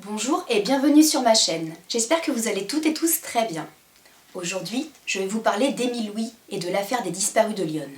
Bonjour et bienvenue sur ma chaîne. J'espère que vous allez toutes et tous très bien. Aujourd'hui, je vais vous parler d'Émile Louis et de l'affaire des disparus de Lyon.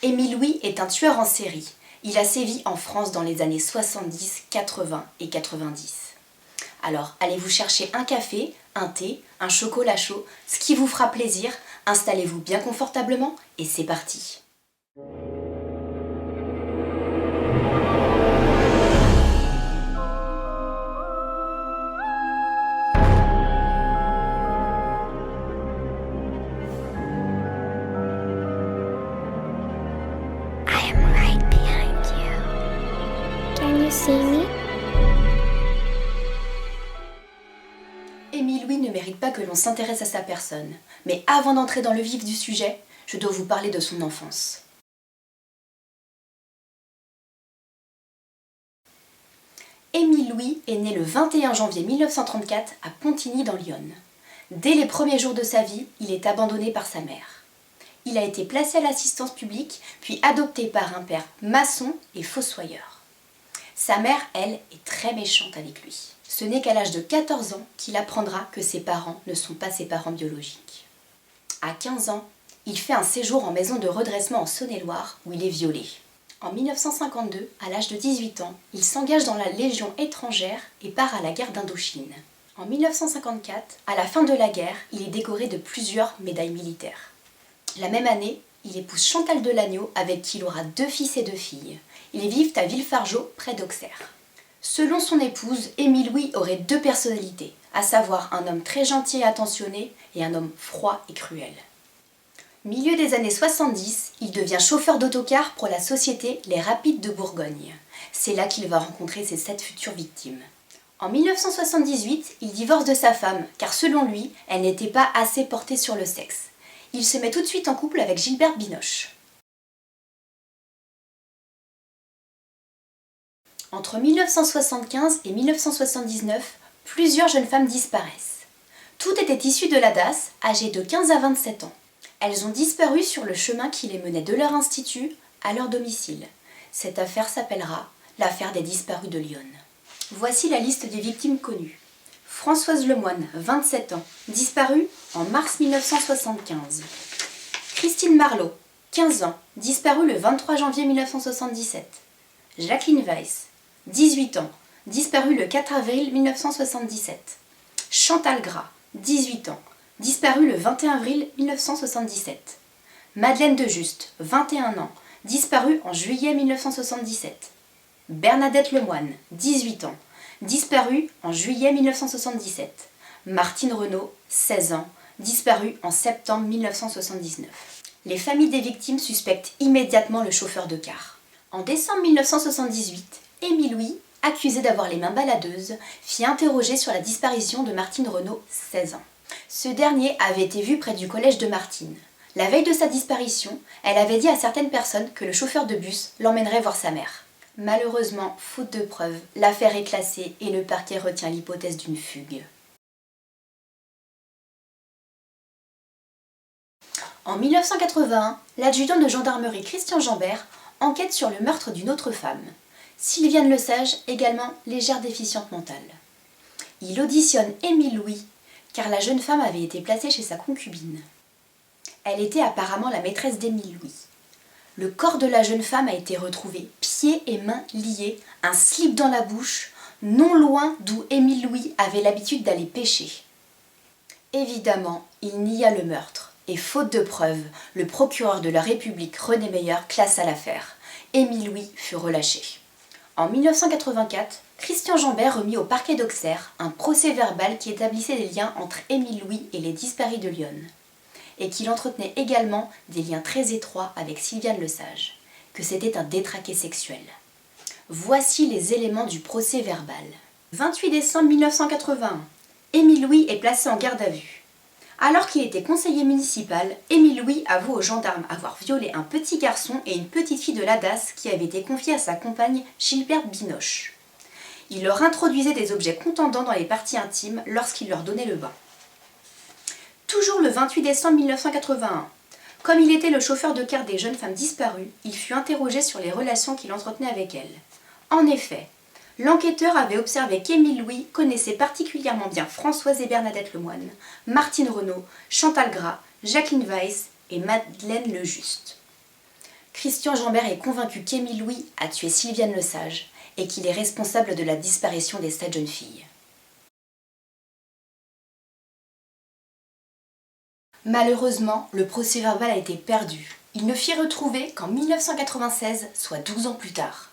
Émile Louis est un tueur en série. Il a sévi en France dans les années 70, 80 et 90. Alors, allez vous chercher un café, un thé, un chocolat chaud, ce qui vous fera plaisir, installez-vous bien confortablement et c'est parti. Émile Louis ne mérite pas que l'on s'intéresse à sa personne, mais avant d'entrer dans le vif du sujet, je dois vous parler de son enfance. Émile Louis est né le 21 janvier 1934 à Pontigny dans l'Yonne. Dès les premiers jours de sa vie, il est abandonné par sa mère. Il a été placé à l'assistance publique, puis adopté par un père maçon et fossoyeur. Sa mère, elle, est très méchante avec lui. Ce n'est qu'à l'âge de 14 ans qu'il apprendra que ses parents ne sont pas ses parents biologiques. À 15 ans, il fait un séjour en maison de redressement en Saône-et-Loire où il est violé. En 1952, à l'âge de 18 ans, il s'engage dans la Légion étrangère et part à la guerre d'Indochine. En 1954, à la fin de la guerre, il est décoré de plusieurs médailles militaires. La même année, il épouse Chantal Delagneau avec qui il aura 2 fils et 2 filles. Ils vivent à Villefargeau, près d'Auxerre. Selon son épouse, Émile Louis aurait 2 personnalités, à savoir un homme très gentil et attentionné et un homme froid et cruel. Milieu des années 70, il devient chauffeur d'autocar pour la société Les Rapides de Bourgogne. C'est là qu'il va rencontrer ses 7 futures victimes. En 1978, il divorce de sa femme, car selon lui, elle n'était pas assez portée sur le sexe. Il se met tout de suite en couple avec Gilberte Binoche. Entre 1975 et 1979, plusieurs jeunes femmes disparaissent. Toutes étaient issues de la DAS, âgées de 15 à 27 ans. Elles ont disparu sur le chemin qui les menait de leur institut à leur domicile. Cette affaire s'appellera l'affaire des disparus de Lyon. Voici la liste des victimes connues. Françoise Lemoine, 27 ans, disparue en mars 1975. Christine Marlot, 15 ans, disparue le 23 janvier 1977. Jacqueline Weiss, 18 ans, disparue le 4 avril 1977. Chantal Gras, 18 ans, disparue le 21 avril 1977. Madeleine de Juste, 21 ans, disparue en juillet 1977. Bernadette Lemoine, 18 ans, disparue en juillet 1977. Martine Renaud, 16 ans, disparue en septembre 1979. Les familles des victimes suspectent immédiatement le chauffeur de car. En décembre 1978, Émile Louis, accusé d'avoir les mains baladeuses, fit interroger sur la disparition de Martine Renaud, 16 ans. Ce dernier avait été vu près du collège de Martine. La veille de sa disparition, elle avait dit à certaines personnes que le chauffeur de bus l'emmènerait voir sa mère. Malheureusement, faute de preuves, l'affaire est classée et le parquet retient l'hypothèse d'une fugue. En 1981, l'adjudant de gendarmerie Christian Jambert enquête sur le meurtre d'une autre femme. Sylviane Lesage, également légère déficiente mentale. Il auditionne Émile Louis, car la jeune femme avait été placée chez sa concubine. Elle était apparemment la maîtresse d'Émile Louis. Le corps de la jeune femme a été retrouvé, pieds et mains liés, un slip dans la bouche, non loin d'où Émile Louis avait l'habitude d'aller pêcher. Évidemment, il nia le meurtre, et faute de preuves, le procureur de la République René Meyer classa l'affaire. Émile Louis fut relâché. En 1984, Christian Jambert remit au parquet d'Auxerre un procès-verbal qui établissait des liens entre Émile Louis et les disparus de Lyon, et qu'il entretenait également des liens très étroits avec Sylviane Lesage, que c'était un détraqué sexuel. Voici les éléments du procès-verbal. 28 décembre 1981, Émile Louis est placé en garde à vue. Alors qu'il était conseiller municipal, Émile Louis avoue aux gendarmes avoir violé un petit garçon et une petite fille de la DAS qui avait été confiée à sa compagne Gilberte Binoche. Il leur introduisait des objets contendants dans les parties intimes lorsqu'il leur donnait le bain. Toujours le 28 décembre 1981, comme il était le chauffeur de car des jeunes femmes disparues, il fut interrogé sur les relations qu'il entretenait avec elles. En effet, L'enquêteur avait observé qu'Émile Louis connaissait particulièrement bien Françoise et Bernadette Lemoine, Martine Renaud, Chantal Gras, Jacqueline Weiss et Madeleine Lejuste. Christian Jambert est convaincu qu'Émile Louis a tué Sylviane Lesage et qu'il est responsable de la disparition des 7 jeunes filles. Malheureusement, le procès-verbal a été perdu. Il ne fut retrouvé qu'en 1996, soit 12 ans plus tard.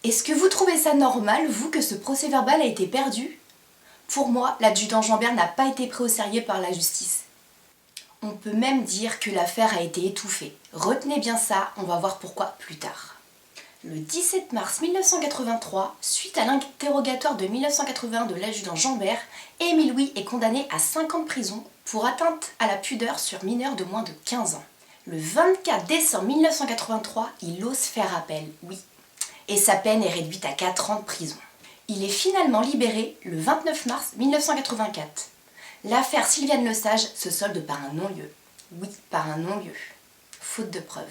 Est-ce que vous trouvez ça normal, vous, que ce procès-verbal a été perdu? Pour moi, l'adjudant Jambert n'a pas été pris au sérieux par la justice. On peut même dire que l'affaire a été étouffée. Retenez bien ça, on va voir pourquoi plus tard. Le 17 mars 1983, suite à l'interrogatoire de 1981 de l'adjudant Jambert, Émile Louis est condamné à 5 ans de prison pour atteinte à la pudeur sur mineur de moins de 15 ans. Le 24 décembre 1983, il ose faire appel, oui, et sa peine est réduite à 4 ans de prison. Il est finalement libéré le 29 mars 1984. L'affaire Sylviane Lesage se solde par un non-lieu. Oui, par un non-lieu. Faute de preuves.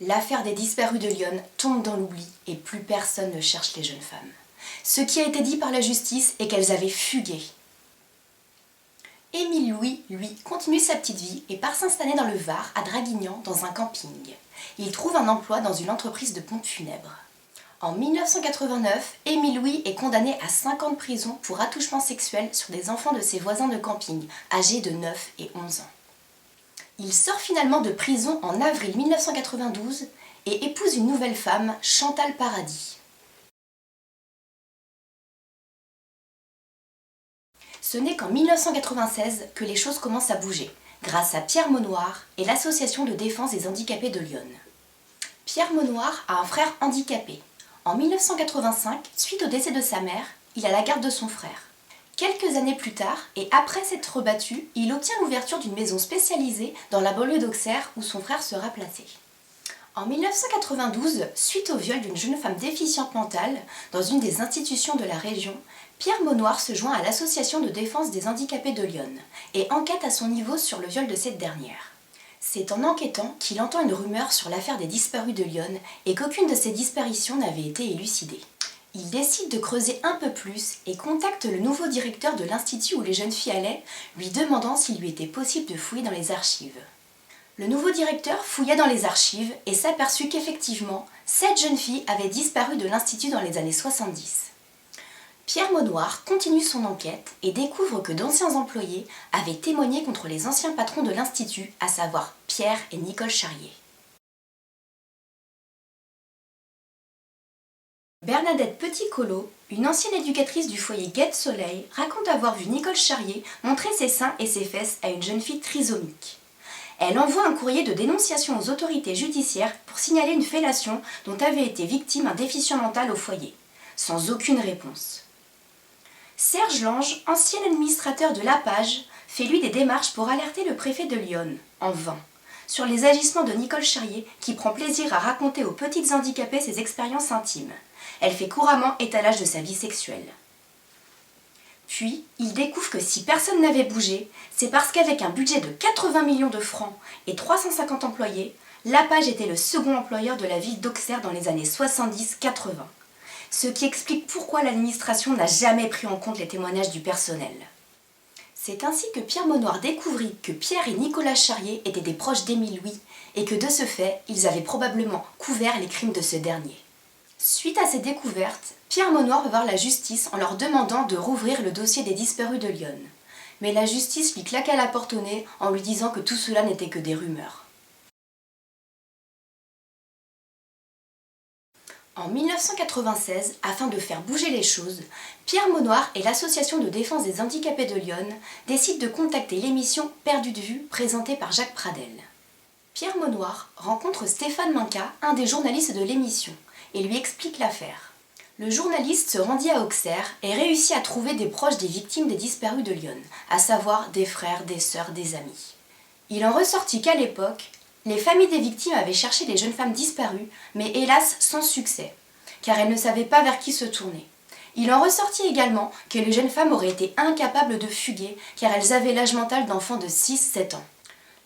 L'affaire des disparus de Lyon tombe dans l'oubli et plus personne ne cherche les jeunes femmes. Ce qui a été dit par la justice est qu'elles avaient fugué. Émile Louis, lui, continue sa petite vie et part s'installer dans le Var, à Draguignan, dans un camping. Il trouve un emploi dans une entreprise de pompes funèbres. En 1989, Émile Louis est condamné à 5 ans de prison pour attouchement sexuel sur des enfants de ses voisins de camping, âgés de 9 et 11 ans. Il sort finalement de prison en avril 1992 et épouse une nouvelle femme, Chantal Paradis. Ce n'est qu'en 1996 que les choses commencent à bouger, grâce à Pierre Maunoir et l'Association de défense des handicapés de Lyon. Pierre Maunoir a un frère handicapé. En 1985, suite au décès de sa mère, il a la garde de son frère. Quelques années plus tard, et après s'être battu, il obtient l'ouverture d'une maison spécialisée dans la banlieue d'Auxerre où son frère sera placé. En 1992, suite au viol d'une jeune femme déficiente mentale dans une des institutions de la région, Pierre Maunoir se joint à l'Association de défense des handicapés de Lyon et enquête à son niveau sur le viol de cette dernière. C'est en enquêtant qu'il entend une rumeur sur l'affaire des disparus de Lyon et qu'aucune de ces disparitions n'avait été élucidée. Il décide de creuser un peu plus et contacte le nouveau directeur de l'institut où les jeunes filles allaient, lui demandant s'il lui était possible de fouiller dans les archives. Le nouveau directeur fouilla dans les archives et s'aperçut qu'effectivement, 7 jeunes filles avaient disparu de l'institut dans les années 70. Pierre Maunoir continue son enquête et découvre que d'anciens employés avaient témoigné contre les anciens patrons de l'institut, à savoir Pierre et Nicole Charrier. Bernadette Petit-Colo, une ancienne éducatrice du foyer Guette Soleil, raconte avoir vu Nicole Charrier montrer ses seins et ses fesses à une jeune fille trisomique. Elle envoie un courrier de dénonciation aux autorités judiciaires pour signaler une fellation dont avait été victime un déficient mental au foyer, sans aucune réponse. Serge Lange, ancien administrateur de l'APAGE, fait lui des démarches pour alerter le préfet de Lyon, en vain, sur les agissements de Nicole Charrier qui prend plaisir à raconter aux petites handicapées ses expériences intimes. Elle fait couramment étalage de sa vie sexuelle. Puis, il découvre que si personne n'avait bougé, c'est parce qu'avec un budget de 80 millions de francs et 350 employés, l'APAGE était le second employeur de la ville d'Auxerre dans les années 70-80. Ce qui explique pourquoi l'administration n'a jamais pris en compte les témoignages du personnel. C'est ainsi que Pierre Maunoir découvrit que Pierre et Nicolas Charrier étaient des proches d'Émile Louis et que de ce fait, ils avaient probablement couvert les crimes de ce dernier. Suite à ces découvertes, Pierre Maunoir va voir la justice en leur demandant de rouvrir le dossier des disparus de Lyon. Mais la justice lui claqua la porte au nez en lui disant que tout cela n'était que des rumeurs. En 1996, afin de faire bouger les choses, Pierre Maunoir et l'Association de défense des handicapés de Lyon décident de contacter l'émission Perdu de vue présentée par Jacques Pradel. Pierre Maunoir rencontre Stéphane Minca, un des journalistes de l'émission, et lui explique l'affaire. Le journaliste se rendit à Auxerre et réussit à trouver des proches des victimes des disparus de Lyon, à savoir des frères, des sœurs, des amis. Il en ressortit qu'à l'époque, les familles des victimes avaient cherché des jeunes femmes disparues, mais hélas sans succès, car elles ne savaient pas vers qui se tourner. Il en ressortit également que les jeunes femmes auraient été incapables de fuguer, car elles avaient l'âge mental d'enfants de 6-7 ans.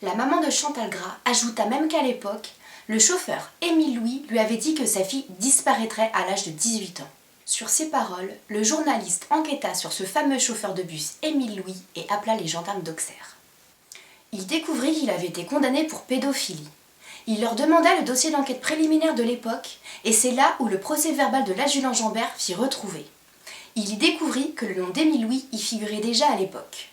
La maman de Chantal Gras ajouta même qu'à l'époque, le chauffeur Émile Louis lui avait dit que sa fille disparaîtrait à l'âge de 18 ans. Sur ces paroles, le journaliste enquêta sur ce fameux chauffeur de bus Émile Louis et appela les gendarmes d'Auxerre. Il découvrit qu'il avait été condamné pour pédophilie. Il leur demanda le dossier d'enquête préliminaire de l'époque et c'est là où le procès-verbal de l'adjudant Jambert fit retrouver. Il y découvrit que le nom d'Émile Louis y figurait déjà à l'époque.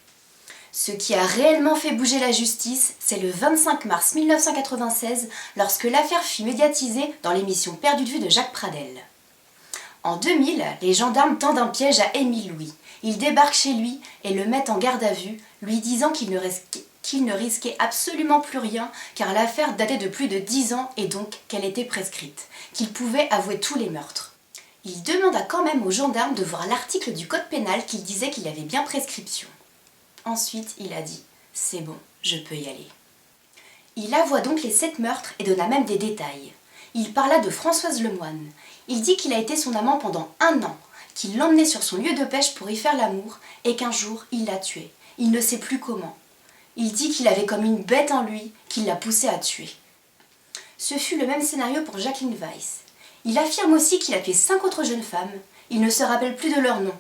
Ce qui a réellement fait bouger la justice, c'est le 25 mars 1996 lorsque l'affaire fut médiatisée dans l'émission Perdu de vue de Jacques Pradel. En 2000, les gendarmes tendent un piège à Émile Louis. Ils débarquent chez lui et le mettent en garde à vue, lui disant qu'il ne risquait absolument plus rien car l'affaire datait de plus de 10 ans et donc qu'elle était prescrite, qu'il pouvait avouer tous les meurtres. Il demanda quand même aux gendarmes de voir l'article du code pénal qui disait qu'il y avait bien prescription. Ensuite, il a dit « C'est bon, je peux y aller ». Il avoua donc les 7 meurtres et donna même des détails. Il parla de Françoise Lemoine. Il dit qu'il a été son amant pendant 1 an, qu'il l'emmenait sur son lieu de pêche pour y faire l'amour et qu'un jour, il l'a tuée. Il ne sait plus comment. Il dit qu'il avait comme une bête en lui, qu'il l'a poussé à tuer. Ce fut le même scénario pour Jacqueline Weiss. Il affirme aussi qu'il a tué 5 autres jeunes femmes. Il ne se rappelle plus de leur nom.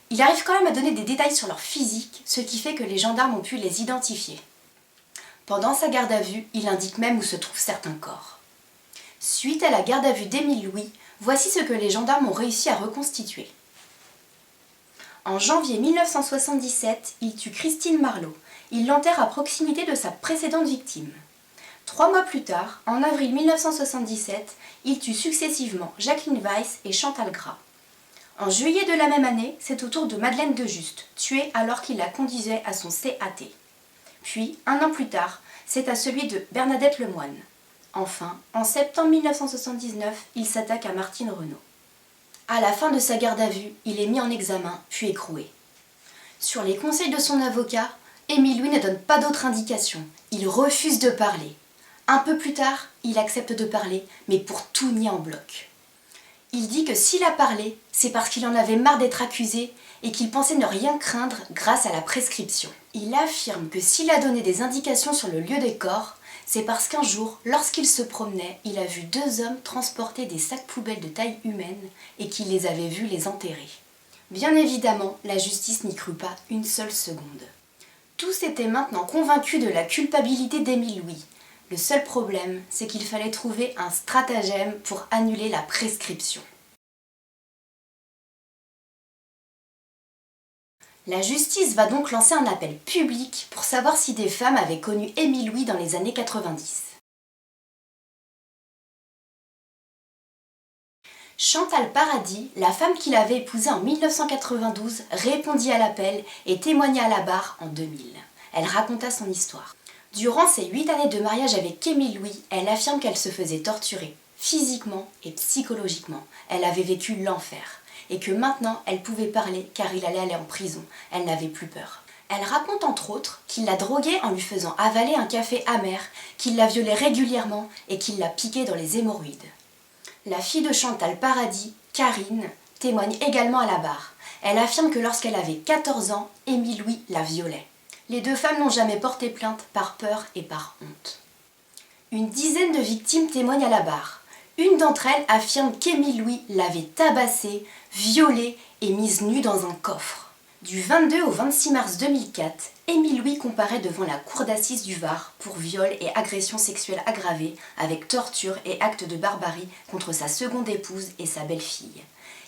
Il arrive quand même à donner des détails sur leur physique, ce qui fait que les gendarmes ont pu les identifier. Pendant sa garde à vue, il indique même où se trouvent certains corps. Suite à la garde à vue d'Émile Louis, voici ce que les gendarmes ont réussi à reconstituer. En janvier 1977, il tue Christine Marlot. Il l'enterre à proximité de sa précédente victime. 3 mois plus tard, en avril 1977, il tue successivement Jacqueline Weiss et Chantal Gras. En juillet de la même année, c'est au tour de Madeleine de Juste, tuée alors qu'il la conduisait à son CAT. Puis, 1 an plus tard, c'est à celui de Bernadette Lemoine. Enfin, en septembre 1979, il s'attaque à Martine Renaud. À la fin de sa garde à vue, il est mis en examen, puis écroué. Sur les conseils de son avocat, Émile Louis ne donne pas d'autre indication. Il refuse de parler. Un peu plus tard, il accepte de parler, mais pour tout nier en bloc. Il dit que s'il a parlé, c'est parce qu'il en avait marre d'être accusé et qu'il pensait ne rien craindre grâce à la prescription. Il affirme que s'il a donné des indications sur le lieu des corps, c'est parce qu'un jour, lorsqu'il se promenait, il a vu 2 hommes transporter des sacs poubelles de taille humaine et qu'il les avait vus les enterrer. Bien évidemment, la justice n'y crut pas une seule seconde. Tous étaient maintenant convaincus de la culpabilité d'Émile Louis. Le seul problème, c'est qu'il fallait trouver un stratagème pour annuler la prescription. La justice va donc lancer un appel public pour savoir si des femmes avaient connu Émile Louis dans les années 90. Chantal Paradis, la femme qu'il avait épousée en 1992, répondit à l'appel et témoigna à la barre en 2000. Elle raconta son histoire. Durant ses 8 années de mariage avec Émile Louis, elle affirme qu'elle se faisait torturer, physiquement et psychologiquement. Elle avait vécu l'enfer. Et que maintenant, elle pouvait parler car il allait aller en prison. Elle n'avait plus peur. Elle raconte entre autres qu'il l'a droguée en lui faisant avaler un café amer, qu'il la violait régulièrement et qu'il la piquait dans les hémorroïdes. La fille de Chantal Paradis, Karine, témoigne également à la barre. Elle affirme que lorsqu'elle avait 14 ans, Émile Louis la violait. Les 2 femmes n'ont jamais porté plainte par peur et par honte. Une dizaine de victimes témoignent à la barre. Une d'entre elles affirme qu'Émile Louis l'avait tabassée, violée et mise nue dans un coffre. Du 22 au 26 mars 2004, Émile Louis comparaît devant la cour d'assises du Var pour viol et agression sexuelle aggravée avec torture et actes de barbarie contre sa seconde épouse et sa belle-fille.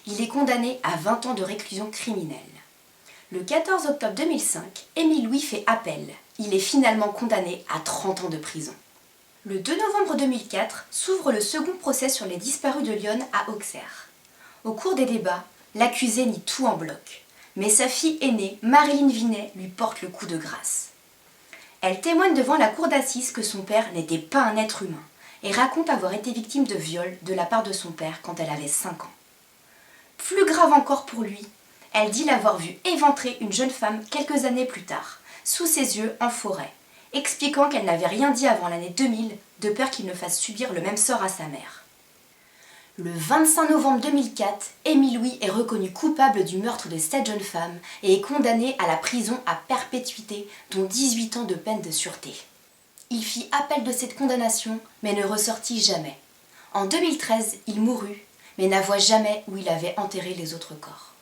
Il est condamné à 20 ans de réclusion criminelle. Le 14 octobre 2005, Émile Louis fait appel. Il est finalement condamné à 30 ans de prison. Le 2 novembre 2004 s'ouvre le second procès sur les disparus de Lyon à Auxerre. Au cours des débats, l'accusé nie tout en bloc, mais sa fille aînée, Marilyn Vinet, lui porte le coup de grâce. Elle témoigne devant la cour d'assises que son père n'était pas un être humain et raconte avoir été victime de viol de la part de son père quand elle avait 5 ans. Plus grave encore pour lui, elle dit l'avoir vu éventrer une jeune femme quelques années plus tard, sous ses yeux en forêt, expliquant qu'elle n'avait rien dit avant l'année 2000 de peur qu'il ne fasse subir le même sort à sa mère. Le 25 novembre 2004, Émile Louis est reconnu coupable du meurtre de 7 jeunes femmes et est condamné à la prison à perpétuité, dont 18 ans de peine de sûreté. Il fit appel de cette condamnation, mais ne ressortit jamais. En 2013, il mourut, mais n'avoua jamais où il avait enterré les autres corps.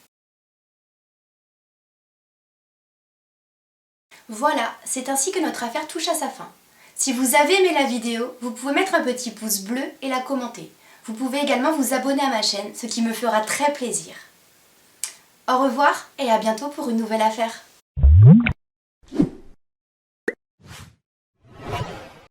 Voilà, c'est ainsi que notre affaire touche à sa fin. Si vous avez aimé la vidéo, vous pouvez mettre un petit pouce bleu et la commenter. Vous pouvez également vous abonner à ma chaîne, ce qui me fera très plaisir. Au revoir et à bientôt pour une nouvelle affaire.